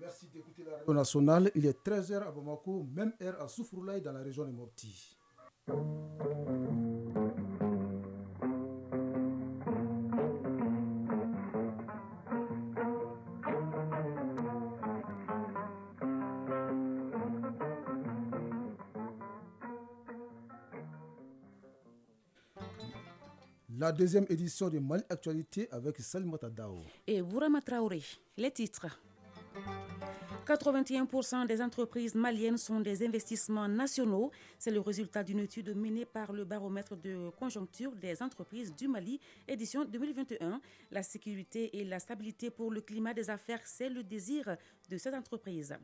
Merci d'écouter la radio nationale. Il est 13h à Bamako, même heure à Soufroulaye dans la région de Mopti. La deuxième édition de Mali Actualité avec Salimata Dao. Et Bourama Traoré, les titres. 81% des entreprises maliennes sont des investissements nationaux. C'est le résultat d'une étude menée par le baromètre de conjoncture des entreprises du Mali, édition 2021. La sécurité et la stabilité pour le climat des affaires, c'est le désir de cette entreprise.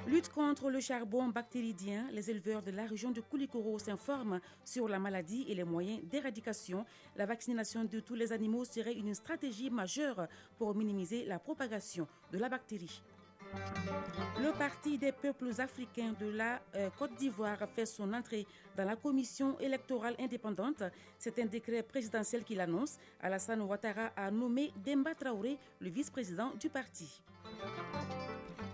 Lutte contre le charbon bactéridien, les éleveurs de la région de Koulikoro s'informent sur la maladie et les moyens d'éradication. La vaccination de tous les animaux serait une stratégie majeure pour minimiser la propagation de la bactérie. Le Parti des peuples africains de la Côte d'Ivoire fait son entrée dans la commission électorale indépendante. C'est un décret présidentiel qui l'annonce. Alassane Ouattara a nommé Demba Traoré le vice-président du parti.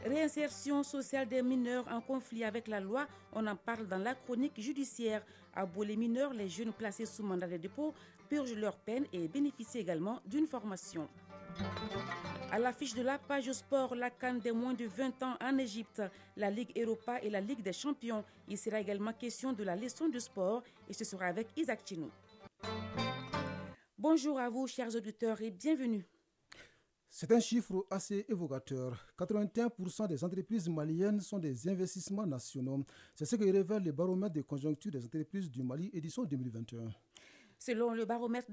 Réinsertion sociale des mineurs en conflit avec la loi, on en parle dans la chronique judiciaire. À les mineurs, les jeunes placés sous mandat de dépôt purgent leur peine et bénéficient également d'une formation. À l'affiche de la page sport, la CAN des moins de 20 ans en Égypte, la Ligue Europa et la Ligue des champions. Il sera également question de la leçon de sport et ce sera avec Isaac Chino. Bonjour à vous, chers auditeurs, et bienvenue. C'est un chiffre assez évocateur. 81% des entreprises maliennes sont des investissements nationaux. C'est ce que révèle le baromètre de conjoncture des entreprises du Mali, édition 2021. Selon le baromètre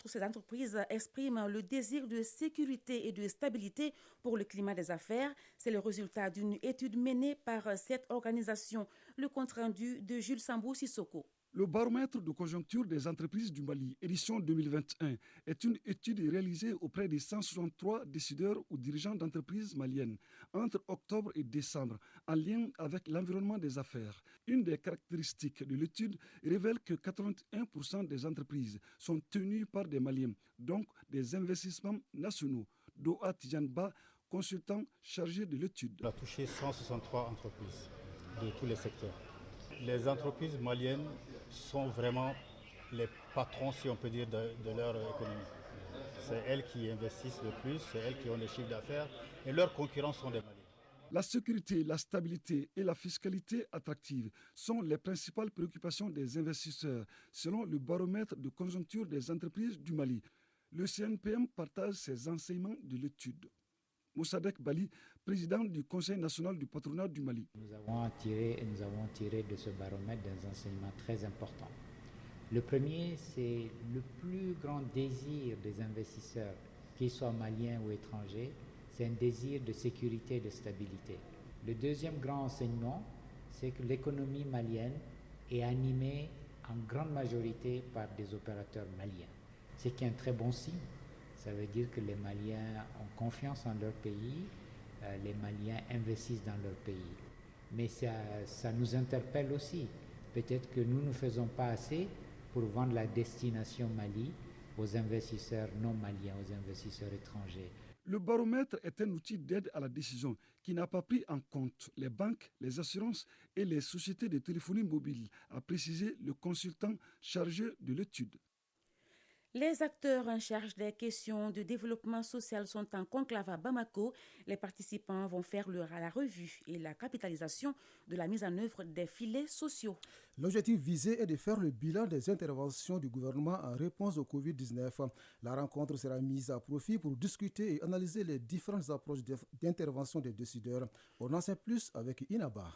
ces entreprises expriment le désir de sécurité et de stabilité pour le climat des affaires. C'est le résultat d'une étude menée par cette organisation. Le compte-rendu de Jules Sambou Sissoko. Le baromètre de conjoncture des entreprises du Mali, édition 2021, est une étude réalisée auprès de 163 décideurs ou dirigeants d'entreprises maliennes entre octobre et décembre, en lien avec l'environnement des affaires. Une des caractéristiques de l'étude révèle que 81% des entreprises sont tenues par des Maliens, donc des investissements nationaux. Doha Tijanba, consultant chargé de l'étude. On a touché 163 entreprises de tous les secteurs. Les entreprises maliennes sont vraiment les patrons, si on peut dire, de leur économie. C'est elles qui investissent le plus, c'est elles qui ont les chiffres d'affaires et leurs concurrents sont des Maliens. La sécurité, la stabilité et la fiscalité attractive sont les principales préoccupations des investisseurs, selon le baromètre de conjoncture des entreprises du Mali. Le CNPM partage ses enseignements de l'étude. Moussadek Bali, président du Conseil national du patronat du Mali. Nous avons tiré de ce baromètre des enseignements très importants. Le premier, c'est le plus grand désir des investisseurs, qu'ils soient maliens ou étrangers, c'est un désir de sécurité et de stabilité. Le deuxième grand enseignement, c'est que l'économie malienne est animée en grande majorité par des opérateurs maliens, ce qui est un très bon signe. Ça veut dire que les Maliens ont confiance en leur pays, les Maliens investissent dans leur pays. Mais ça nous interpelle aussi. Peut-être que nous ne faisons pas assez pour vendre la destination Mali aux investisseurs non maliens, aux investisseurs étrangers. Le baromètre est un outil d'aide à la décision qui n'a pas pris en compte les banques, les assurances et les sociétés de téléphonie mobile, a précisé le consultant chargé de l'étude. Les acteurs en charge des questions de développement social sont en conclave à Bamako. Les participants vont faire la revue et la capitalisation de la mise en œuvre des filets sociaux. L'objectif visé est de faire le bilan des interventions du gouvernement en réponse au Covid-19. La rencontre sera mise à profit pour discuter et analyser les différentes approches d'intervention des décideurs. On en sait plus avec Inaba.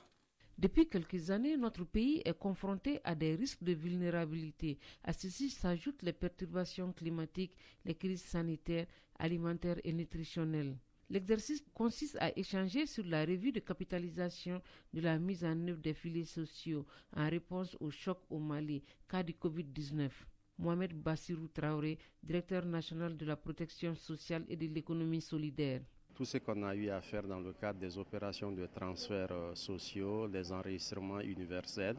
Depuis quelques années, notre pays est confronté à des risques de vulnérabilité. À ceci s'ajoutent les perturbations climatiques, les crises sanitaires, alimentaires et nutritionnelles. L'exercice consiste à échanger sur la revue de capitalisation de la mise en œuvre des filets sociaux en réponse au choc au Mali, cas du Covid-19. Mohamed Bassirou Traoré, directeur national de la protection sociale et de l'économie solidaire. Tout ce qu'on a eu à faire dans le cadre des opérations de transferts sociaux, des enregistrements universels,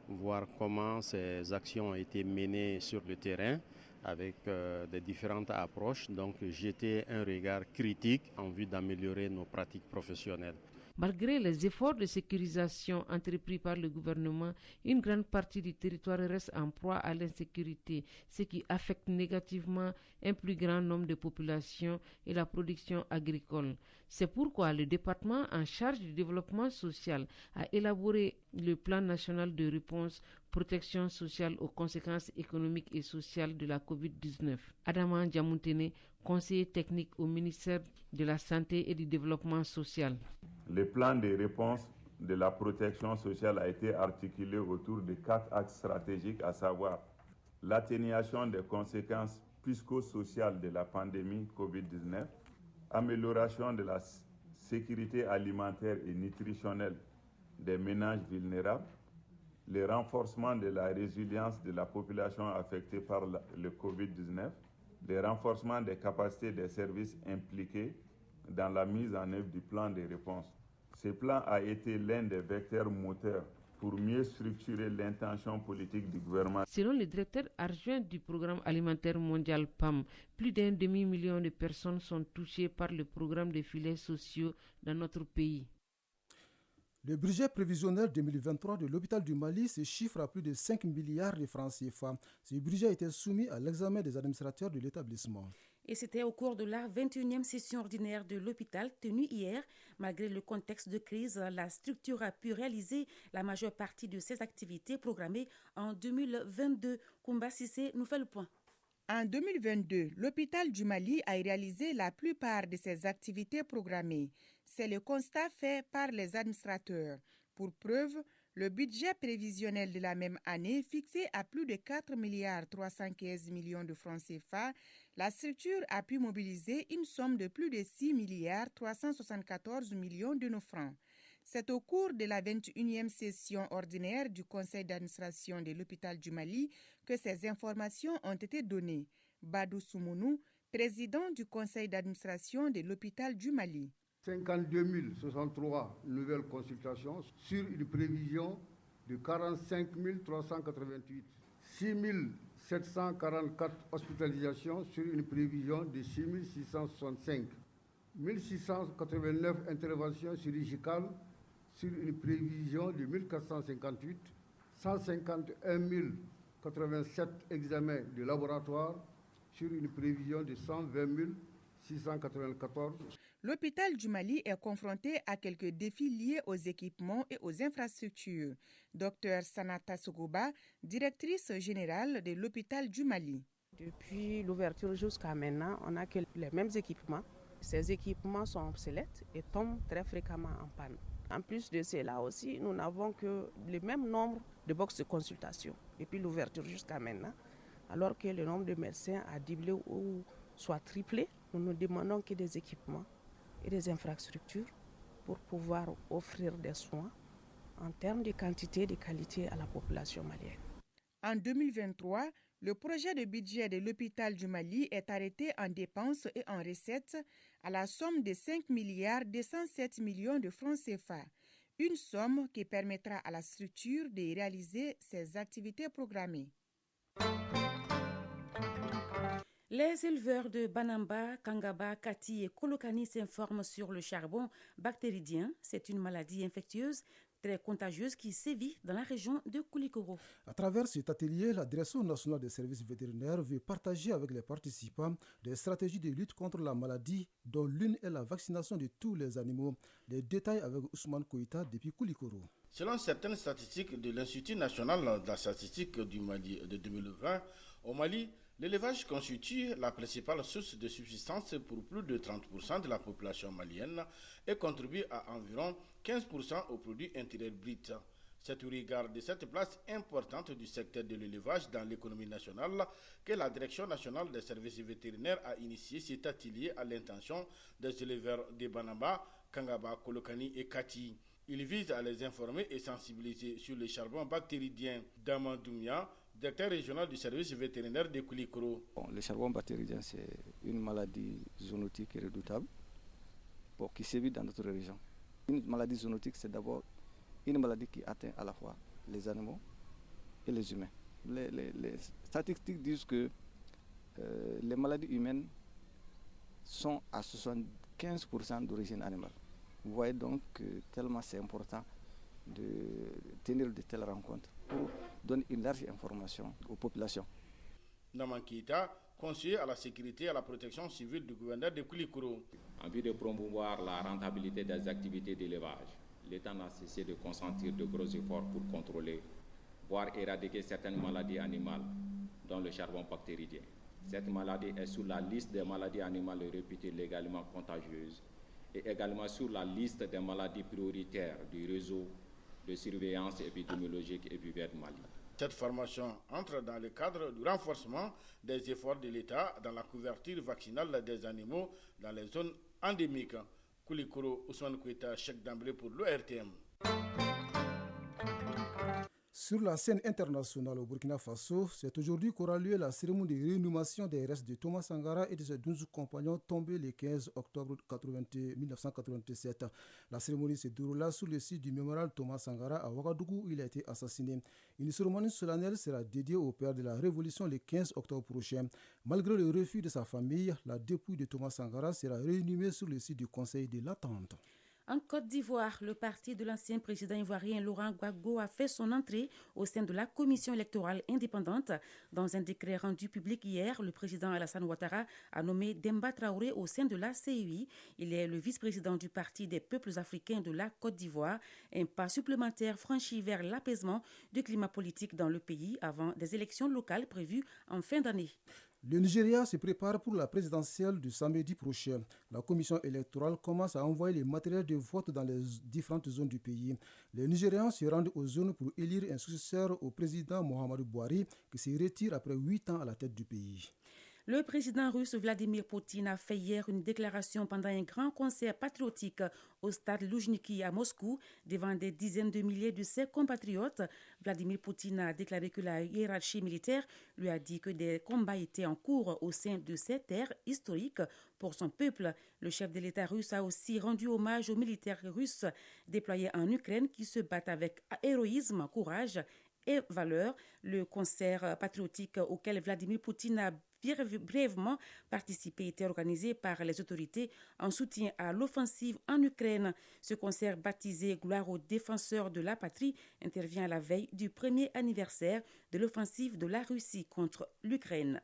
voir comment ces actions ont été menées sur le terrain, avec des différentes approches, donc jeter un regard critique en vue d'améliorer nos pratiques professionnelles. Malgré les efforts de sécurisation entrepris par le gouvernement, une grande partie du territoire reste en proie à l'insécurité, ce qui affecte négativement un plus grand nombre de populations et la production agricole. C'est pourquoi le département en charge du développement social a élaboré le plan national de réponse protection sociale aux conséquences économiques et sociales de la COVID-19. Adama Djamoutene, conseiller technique au ministère de la Santé et du Développement social. Le plan de réponse de la protection sociale a été articulé autour de 4 axes stratégiques, à savoir l'atténuation des conséquences psychosociales de la pandémie COVID-19, amélioration de la sécurité alimentaire et nutritionnelle des ménages vulnérables, le renforcement de la résilience de la population affectée par le COVID-19, le renforcement des capacités des services impliqués dans la mise en œuvre du plan de réponse. Ce plan a été l'un des vecteurs moteurs pour mieux structurer l'intention politique du gouvernement. Selon le directeur adjoint du Programme alimentaire mondial PAM, plus d'un demi-million de personnes sont touchées par le programme de filets sociaux dans notre pays. Le budget prévisionnel 2023 de l'hôpital du Mali se chiffre à plus de 5 milliards de francs CFA. Ce budget a été soumis à l'examen des administrateurs de l'établissement. Et c'était au cours de la 21e session ordinaire de l'hôpital tenue hier. Malgré le contexte de crise, la structure a pu réaliser la majeure partie de ses activités programmées en 2022. Koumba Sissé nous fait le point. En 2022, l'hôpital du Mali a réalisé la plupart de ses activités programmées. C'est le constat fait par les administrateurs. Pour preuve, le budget prévisionnel de la même année, fixé à plus de 4 milliards 315 millions de francs CFA, la structure a pu mobiliser une somme de plus de 6 milliards 374 millions de nos francs. C'est au cours de la 21e session ordinaire du conseil d'administration de l'hôpital du Mali que ces informations ont été données. Badou Soumounou, président du conseil d'administration de l'hôpital du Mali. 52 063 nouvelles consultations sur une prévision de 45 388. 6 744 hospitalisations sur une prévision de 6 665. 1 689 interventions chirurgicales sur une prévision de 1 458. 151 087 examens de laboratoire sur une prévision de 120 694. L'hôpital du Mali est confronté à quelques défis liés aux équipements et aux infrastructures. Dr Sanata Sogoba, directrice générale de l'hôpital du Mali. Depuis l'ouverture jusqu'à maintenant, on n'a que les mêmes équipements. Ces équipements sont obsolètes et tombent très fréquemment en panne. En plus de cela aussi, nous n'avons que le même nombre de box de consultation depuis l'ouverture jusqu'à maintenant, alors que le nombre de médecins a doublé ou soit triplé. Nous ne demandons que des équipements et des infrastructures pour pouvoir offrir des soins en termes de quantité et de qualité à la population malienne. En 2023, le projet de budget de l'hôpital du Mali est arrêté en dépenses et en recettes à la somme de 5 milliards 207 millions de francs CFA, une somme qui permettra à la structure de réaliser ses activités programmées. Les éleveurs de Banamba, Kangaba, Kati et Kolokani s'informent sur le charbon bactéridien. C'est une maladie infectieuse très contagieuse qui sévit dans la région de Koulikoro. À travers cet atelier, la Direction nationale des services vétérinaires veut partager avec les participants des stratégies de lutte contre la maladie, dont l'une est la vaccination de tous les animaux. Les détails avec Ousmane Koïta depuis Koulikoro. Selon certaines statistiques de l'Institut national de la statistique du Mali de 2020, au Mali, l'élevage constitue la principale source de subsistance pour plus de 30% de la population malienne et contribue à environ 15% au produit intérieur brut. C'est au regard de cette place importante du secteur de l'élevage dans l'économie nationale que la Direction nationale des services vétérinaires a initié cet atelier à l'intention des éleveurs de Banamba, Kangaba, Kolokani et Kati. Il vise à les informer et sensibiliser sur le charbon bactéridien. Damandoumia, directeur régional du service vétérinaire de Koulikoro. Le charbon bactéridien, c'est une maladie zoonotique et redoutable qui sévit dans notre région. Une maladie zoonotique, c'est d'abord une maladie qui atteint à la fois les animaux et les humains. Les statistiques disent que les maladies humaines sont à 75% d'origine animale. Vous voyez donc que tellement c'est important de tenir de telles rencontres pour donner une large information aux populations. Naman Keita, conseiller à la sécurité et à la protection civile du gouverneur de Koulikoro. En vue de promouvoir la rentabilité des activités d'élevage, l'État n'a cessé de consentir de gros efforts pour contrôler, voire éradiquer certaines maladies animales, dont le charbon bactérien. Cette maladie est sur la liste des maladies animales réputées légalement contagieuses et également sur la liste des maladies prioritaires du réseau de surveillance épidémiologique et vivaire de Mali. Cette formation entre dans le cadre du renforcement des efforts de l'État dans la couverture vaccinale des animaux dans les zones endémiques. Koulikoro, Ousmane Kouita, chèque d'emblée pour l'ORTM. Sur la scène internationale au Burkina Faso, c'est aujourd'hui qu'aura lieu la cérémonie de réinhumation des restes de Thomas Sankara et de ses 12 compagnons tombés le 15 octobre 1987. La cérémonie se déroula sur le site du mémorial Thomas Sankara à Ouagadougou où il a été assassiné. Une cérémonie solennelle sera dédiée au père de la Révolution le 15 octobre prochain. Malgré le refus de sa famille, la dépouille de Thomas Sankara sera réinhumée sur le site du Conseil de l'Attente. En Côte d'Ivoire, le parti de l'ancien président ivoirien Laurent Gbagbo a fait son entrée au sein de la commission électorale indépendante. Dans un décret rendu public hier, le président Alassane Ouattara a nommé Demba Traoré au sein de la CEI. Il est le vice-président du Parti des peuples africains de la Côte d'Ivoire. Un pas supplémentaire franchi vers l'apaisement du climat politique dans le pays avant des élections locales prévues en fin d'année. Le Nigeria se prépare pour la présidentielle du samedi prochain. La commission électorale commence à envoyer les matériels de vote dans les différentes zones du pays. Les Nigérians se rendent aux zones pour élire un successeur au président Muhammadu Buhari qui se retire après 8 ans à la tête du pays. Le président russe Vladimir Poutine a fait hier une déclaration pendant un grand concert patriotique au stade Loujniki à Moscou devant des dizaines de milliers de ses compatriotes. Vladimir Poutine a déclaré que la hiérarchie militaire lui a dit que des combats étaient en cours au sein de ces terres historiques pour son peuple. Le chef de l'État russe a aussi rendu hommage aux militaires russes déployés en Ukraine qui se battent avec héroïsme, courage et valeur. Le concert patriotique auquel Vladimir Poutine a brièvement participé était organisé par les autorités en soutien à l'offensive en Ukraine. Ce concert baptisé Gloire aux défenseurs de la patrie intervient à la veille du premier anniversaire de l'offensive de la Russie contre l'Ukraine.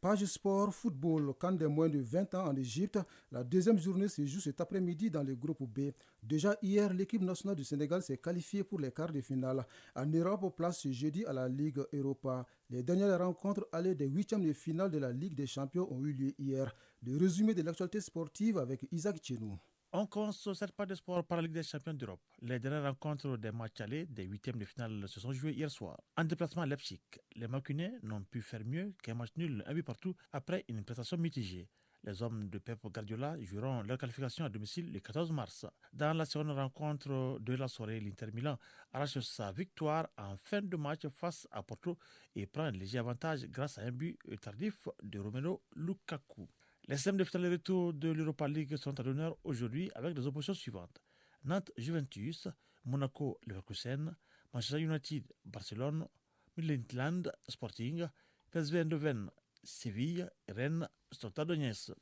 Page Sport, football, camp des moins de 20 ans en Égypte. La deuxième journée se joue cet après-midi dans le groupe B. Déjà hier, l'équipe nationale du Sénégal s'est qualifiée pour les quarts de finale. En Europe, place ce jeudi à la Ligue Europa. Les dernières rencontres allées des huitièmes de finale de la Ligue des Champions ont eu lieu hier. Le résumé de l'actualité sportive avec Isaac Tchenou. On commence sur cette page de sport par la Ligue des Champions d'Europe. Les dernières rencontres des matchs allés des huitièmes de finale se sont jouées hier soir. En déplacement à Leipzig, les Mancunais n'ont pu faire mieux qu'un match nul, un but partout, après une prestation mitigée. Les hommes de Pep Guardiola joueront leur qualification à domicile le 14 mars. Dans la seconde rencontre de la soirée, l'Inter Milan arrache sa victoire en fin de match face à Porto et prend un léger avantage grâce à un but tardif de Romelu Lukaku. Les systèmes de finale retour de l'Europa League sont à l'honneur aujourd'hui avec les oppositions suivantes. Nantes-Juventus, Monaco-Leverkusen, Manchester United-Barcelone, Midtjylland Sporting, PSV Eindhoven, Séville, Rennes, Stade Donetsk.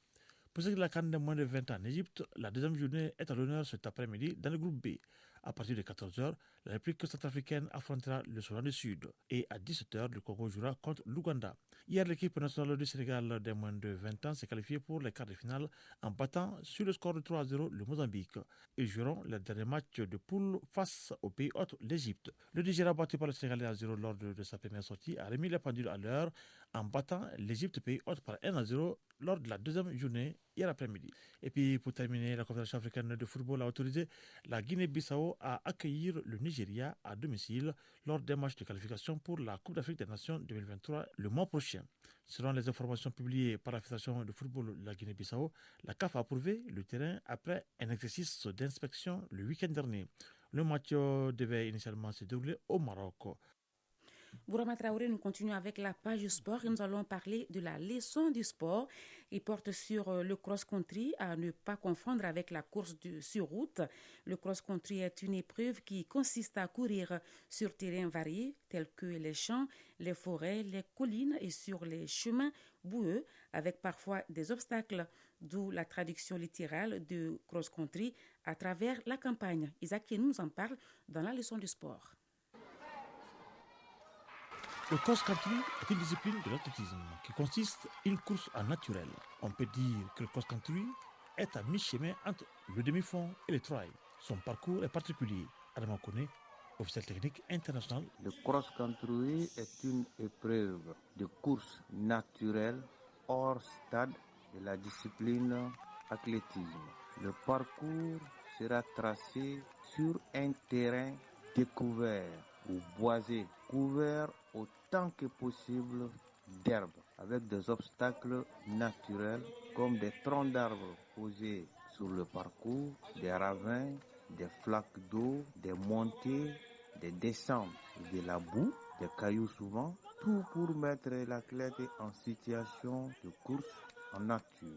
Pour ce qui est de la CAN de moins de 20 ans en Égypte, la deuxième journée est à l'honneur cet après-midi dans le groupe B. À partir de 14h, la République centrafricaine affrontera le Soudan du Sud et à 17h, le Congo jouera contre l'Ouganda. Hier, l'équipe nationale du Sénégal des moins de 20 ans s'est qualifiée pour les quarts de finale en battant sur le score de 3-0 le Mozambique. Ils joueront le dernier match de poule face au pays hôte, l'Égypte. Le Nigeria, battu par le Sénégalais à 0 lors de sa première sortie, a remis les pendules à l'heure en battant l'Égypte, pays hôte, par 1-0 lors de la deuxième journée hier après-midi. Et puis pour terminer, la Confédération africaine de football a autorisé la Guinée-Bissau à accueillir le Nigeria à domicile lors des matchs de qualification pour la Coupe d'Afrique des Nations 2023 le mois prochain. Selon les informations publiées par la Fédération de football de la Guinée-Bissau, la CAF a approuvé le terrain après un exercice d'inspection le week-end dernier. Le match devait initialement se dérouler au Maroc. Bourama Traoré, nous continuons avec la page sport et nous allons parler de la leçon du sport. Il porte sur le cross-country, à ne pas confondre avec la course sur route. Le cross-country est une épreuve qui consiste à courir sur terrain varié tels que les champs, les forêts, les collines et sur les chemins boueux avec parfois des obstacles, d'où la traduction littérale de cross-country à travers la campagne. Isaac nous en parle dans la leçon du sport. Le cross-country est une discipline de l'athlétisme qui consiste en une course en naturel. On peut dire que le cross-country est à mi-chemin entre le demi-fond et le trail. Son parcours est particulier. Adam Okone, officiel technique international. Le cross-country est une épreuve de course naturelle hors stade de la discipline athlétisme. Le parcours sera tracé sur un terrain découvert ou boisé, couvert autant que possible d'herbe, avec des obstacles naturels comme des troncs d'arbres posés sur le parcours, des ravins, des flaques d'eau, des montées, des descentes, de la boue, des cailloux souvent, tout pour mettre l'athlète en situation de course en nature.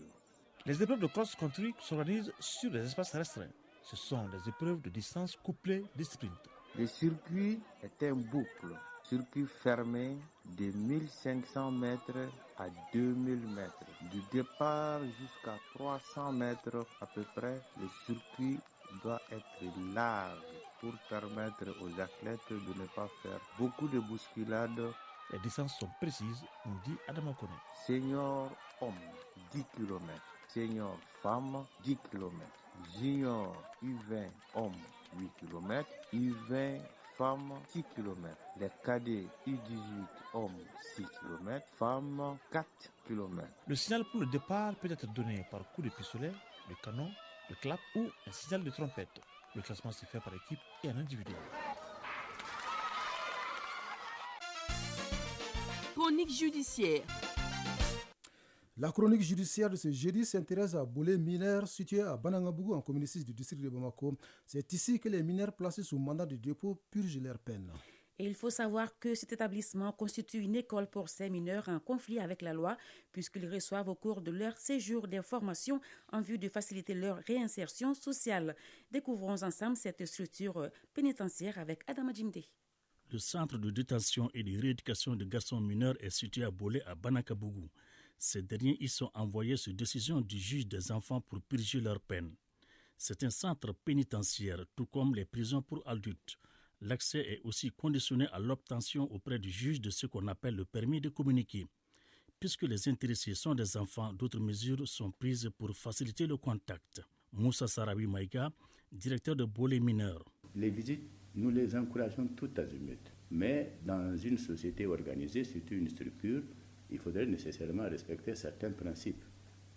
Les épreuves de cross-country s'organisent sur des espaces restreints. Ce sont des épreuves de distance couplées de sprints. Le circuit est un boucle, circuit fermé de 1500 mètres à 2000 mètres. Du départ jusqu'à 300 mètres à peu près, le circuit doit être large pour permettre aux athlètes de ne pas faire beaucoup de bousculades. Les distances sont précises, nous dit Adam Okone. Senior homme, 10 km. Senior femme, 10 km. Junior U20 homme, 8 km. U20 femme, 6 km. Les cadets U18 hommes, 6 km. Femmes, 4 km. Le signal pour le départ peut être donné par coup de pistolet, de canon, de clap ou un signal de trompette. Le classement se fait par équipe et en individuel. Chronique judiciaire. La chronique judiciaire de ce jeudi s'intéresse à Bolé mineur situé à Banangabougou en commune 6 du district de Bamako. C'est ici que les mineurs placés sous mandat de dépôt purgent leur peine. Et il faut savoir que cet établissement constitue une école pour ces mineurs en conflit avec la loi, puisqu'ils reçoivent au cours de leur séjour des formations en vue de faciliter leur réinsertion sociale. Découvrons ensemble cette structure pénitentiaire avec Adama Jimde. Le centre de détention et de rééducation de garçons mineurs est situé à Bolé à Banangabougou. Ces derniers y sont envoyés sur décision du juge des enfants pour purger leur peine. C'est un centre pénitentiaire, tout comme les prisons pour adultes. L'accès est aussi conditionné à l'obtention auprès du juge de ce qu'on appelle le permis de communiquer. Puisque les intéressés sont des enfants, d'autres mesures sont prises pour faciliter le contact. Moussa Sarawi Maïga, directeur de Bolé mineur. Les visites, nous les encourageons tout azimut. Mais dans une société organisée, surtout une structure, il faudrait nécessairement respecter certains principes.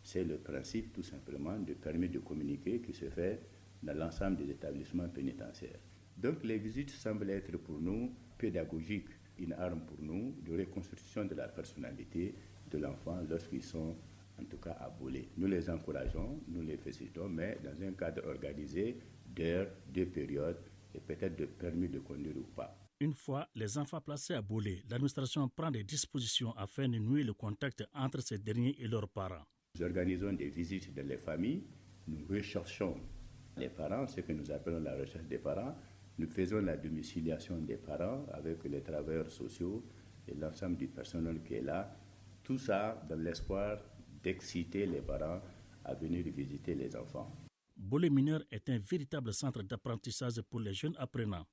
C'est le principe tout simplement du permis de communiquer qui se fait dans l'ensemble des établissements pénitentiaires. Donc les visites semblent être pour nous pédagogiques, une arme pour nous de reconstruction de la personnalité de l'enfant lorsqu'ils sont en tout cas à Bolé. Nous les encourageons, nous les félicitons, mais dans un cadre organisé d'heures, de périodes et peut-être de permis de conduire ou pas. Une fois les enfants placés à Bolé, l'administration prend des dispositions afin de nouer le contact entre ces derniers et leurs parents. Nous organisons des visites dans les familles, nous recherchons les parents, ce que nous appelons la recherche des parents. Nous faisons la domiciliation des parents avec les travailleurs sociaux et l'ensemble du personnel qui est là. Tout ça dans l'espoir d'exciter les parents à venir visiter les enfants. Bolé mineur est un véritable centre d'apprentissage pour les jeunes apprenants.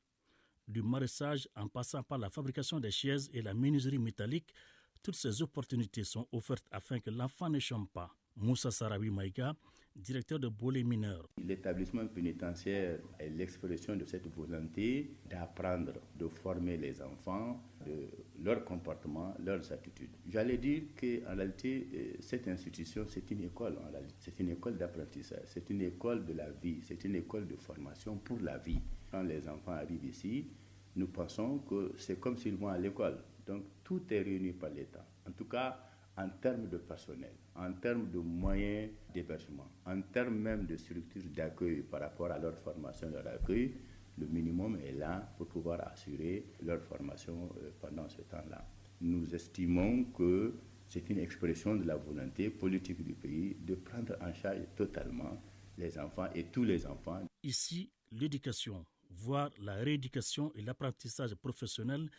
Du maraîchage en passant par la fabrication des chaises et la menuiserie métallique, toutes ces opportunités sont offertes afin que l'enfant ne chôme pas. Moussa Sarawi Maïga, directeur de Bolé mineur. L'établissement pénitentiaire est l'expression de cette volonté d'apprendre, de former les enfants, de leur comportement, leurs attitudes. J'allais dire qu'en réalité, cette institution, c'est une école. C'est une école d'apprentissage, c'est une école de la vie, c'est une école de formation pour la vie. Quand les enfants arrivent ici, nous pensons que c'est comme s'ils vont à l'école. Donc tout est réuni par l'État. En tout cas, en termes de personnel, en termes de moyens d'hébergement, en termes même de structures d'accueil par rapport à leur formation et leur accueil, le minimum est là pour pouvoir assurer leur formation pendant ce temps-là. Nous estimons que c'est une expression de la volonté politique du pays de prendre en charge totalement les enfants et tous les enfants. Ici, l'éducation, voire la rééducation et l'apprentissage professionnel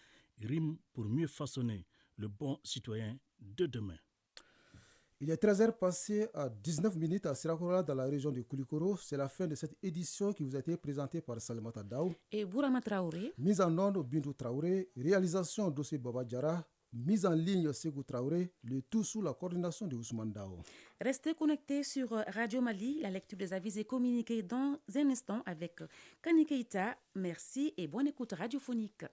riment pour mieux façonner le bon citoyen de demain. Il est 13h passé à 19 minutes à Sirakora dans la région de Koulikoro. C'est la fin de cette édition qui vous a été présentée par Salimata Daou et Bourama Traoré. Mise en onde Bintou Traoré, réalisation Dossé Baba Diara, mise en ligne Ségou Traoré, le tout sous la coordination de Ousmane Dao. Restez connectés sur Radio Mali, la lecture des avis et communiqués dans un instant avec Kani Keita. Merci et bonne écoute radiophonique.